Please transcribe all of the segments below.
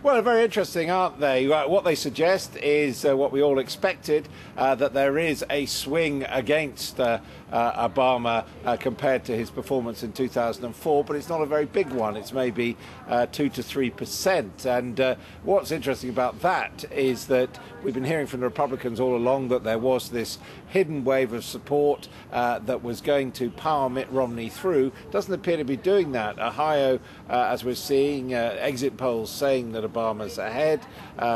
Well, very interesting, aren't they? What they suggest is what we all expected, that there is a swing against Obama compared to his performance in 2004, but it's not a very big one. It's maybe 2 to 3%. And what's interesting about that is that we've been hearing from the Republicans all along that there was this hidden wave of support that was going to power Mitt Romney through. Doesn't appear to be doing that. Ohio, as we're seeing, exit polls saying that Obama's ahead.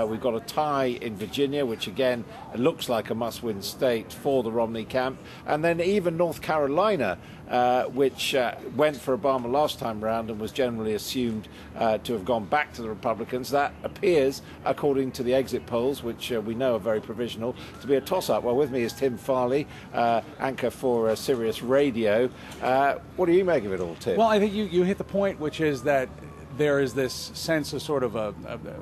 We've got a tie in Virginia, which again looks like a must-win state for the Romney camp. And then even North Carolina, which went for Obama last time round and was generally assumed to have gone back to the Republicans. That appears, according to the exit polls, which we know are very provisional, to be a toss-up. Well, with me is Tim Farley, anchor for Sirius Radio. What do you make of it all, Tim? Well, I think you hit the point, which is that there is this sense of sort of a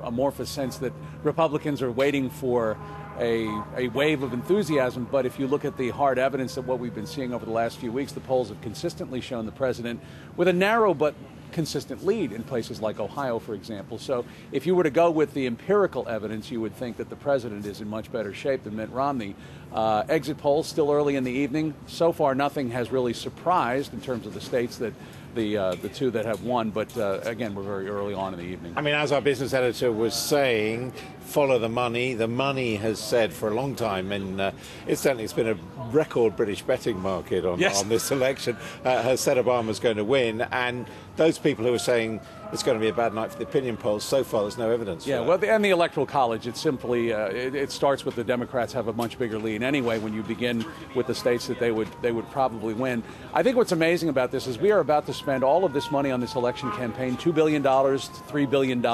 amorphous sense that Republicans are waiting for a wave of enthusiasm, but if you look at the hard evidence of what we've been seeing over the last few weeks, the polls have consistently shown the president with a narrow but consistent lead in places like Ohio, for example. So if you were to go with the empirical evidence, you would think that the president is in much better shape than Mitt Romney. Exit polls still early in the evening. So far, nothing has really surprised in terms of the states that the two that have won, but again, we're very early on in the evening. I mean, as our business editor was saying, follow the money. The money has said for a long time, and it's been a record British betting market on this election, has said Obama's going to win, and those people who are saying it's going to be a bad night for the opinion polls, so far there's no evidence. Yeah, well, and the Electoral College, it's simply, it starts with the Democrats have a much bigger lead anyway when you begin with the states that they would probably win. I think what's amazing about this is we are about to spend all of this money on this election campaign, $2 billion to $3 billion,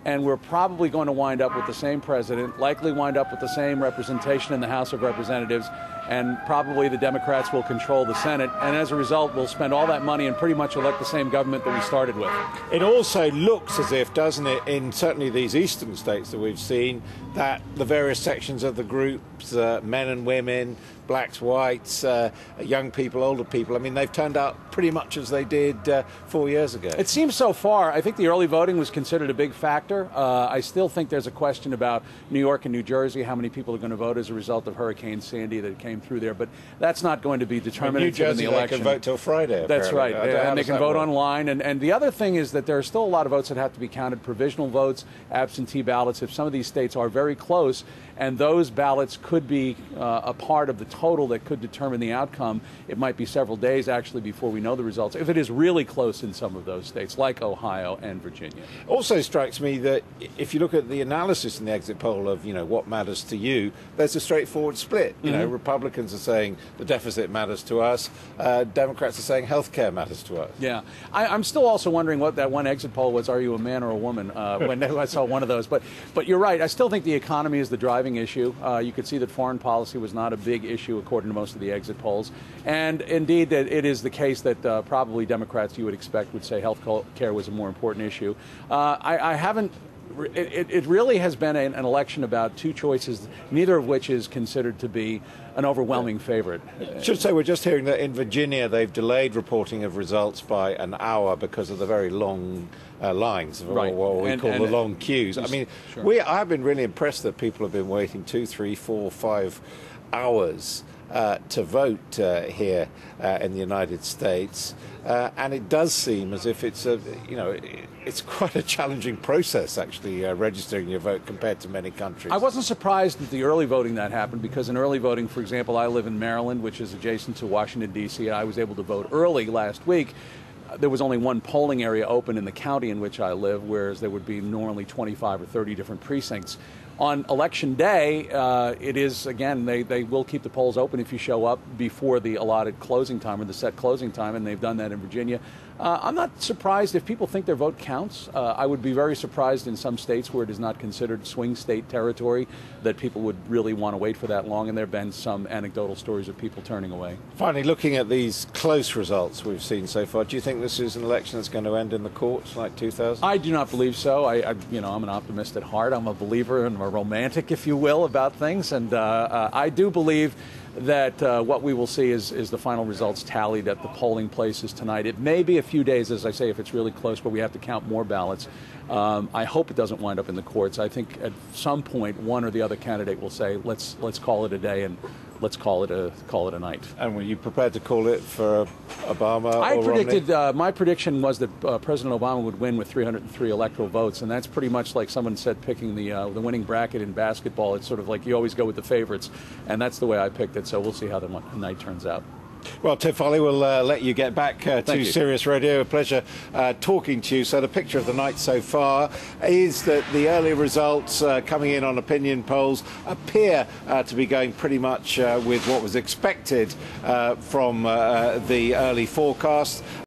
and we're probably going to wind up with the same president, likely wind up with the same representation in the House of Representatives, and probably the Democrats will control the Senate, and as a result, we'll spend all that money and pretty much elect the same government that we started with. It also looks as if, doesn't it, in certainly these eastern states that we've seen, that the various sections of the groups, men and women, blacks, whites, young people, older people, I mean, they've turned out pretty much as they did 4 years ago. It seems so far. I think the early voting was considered a big factor. I still think there's a question about New York and New Jersey, how many people are going to vote as a result of Hurricane Sandy that came through there, but that's not going to be determinative in the election. They can vote till Friday. That's right, and they can vote online. And the other thing is that there are still a lot of votes that have to be counted, provisional votes, absentee ballots. If some of these states are very close, and those ballots could be a part of the total that could determine the outcome, it might be several days actually before we know the results, if it is really close in some of those states, like Ohio and Virginia. Also strikes me that if you look at the analysis in the exit poll of, what matters to you, there's a straightforward split. Republicans are saying the deficit matters to us. Democrats are saying health care matters to us. Yeah. I'm still also wondering what that one exit poll was, are you a man or a woman, when I saw one of those. But you're right. I still think the economy is the driving issue. You could see that foreign policy was not a big issue according to most of the exit polls. And indeed, that it is the case that probably Democrats, you would expect, would say health care was a more important issue. I haven't. It really has been an election about two choices, neither of which is considered to be an overwhelming favorite. I should say we're just hearing that in Virginia they've delayed reporting of results by an hour because of the very long lines, right. or what we call the long queues. I mean, sure. I've been really impressed that people have been waiting 2, 3, 4, 5 hours to vote here in the United States, and it does seem as if it's it's quite a challenging process actually registering your vote compared to many countries. I wasn't surprised at the early voting that happened, because in early voting, for example, I live in Maryland, which is adjacent to Washington, D.C., and I was able to vote early last week. There was only one polling area open in the county in which I live, whereas there would be normally 25 or 30 different precincts. On election day, it is, again, they will keep the polls open if you show up before the allotted closing time or the set closing time, and they've done that in Virginia. I'm not surprised if people think their vote counts. I would be very surprised in some states where it is not considered swing state territory that people would really want to wait for that long, and there have been some anecdotal stories of people turning away. Finally, looking at these close results we've seen so far, do you think this is an election that's going to end in the courts like 2000? I do not believe so. I'm an optimist at heart. I'm a believer and a romantic, if you will, about things, and I do believe that what we will see is the final results tallied at the polling places tonight. It may be a few days, as I say, if it's really close, but we have to count more ballots. I hope it doesn't wind up in the courts. I think at some point one or the other candidate will say, let's call it a day and let's call it a night. And were you prepared to call it for Obama I or predicted, Romney? my prediction was that President Obama would win with 303 electoral votes, and that's pretty much like someone said picking the winning bracket in basketball. It's sort of like you always go with the favorites, and that's the way I picked it, so we'll see how the night turns out. Well, Tim Farley, we'll let you get back to Sirius Radio. A pleasure talking to you. So the picture of the night so far is that the early results coming in on opinion polls appear to be going pretty much with what was expected from the early forecast.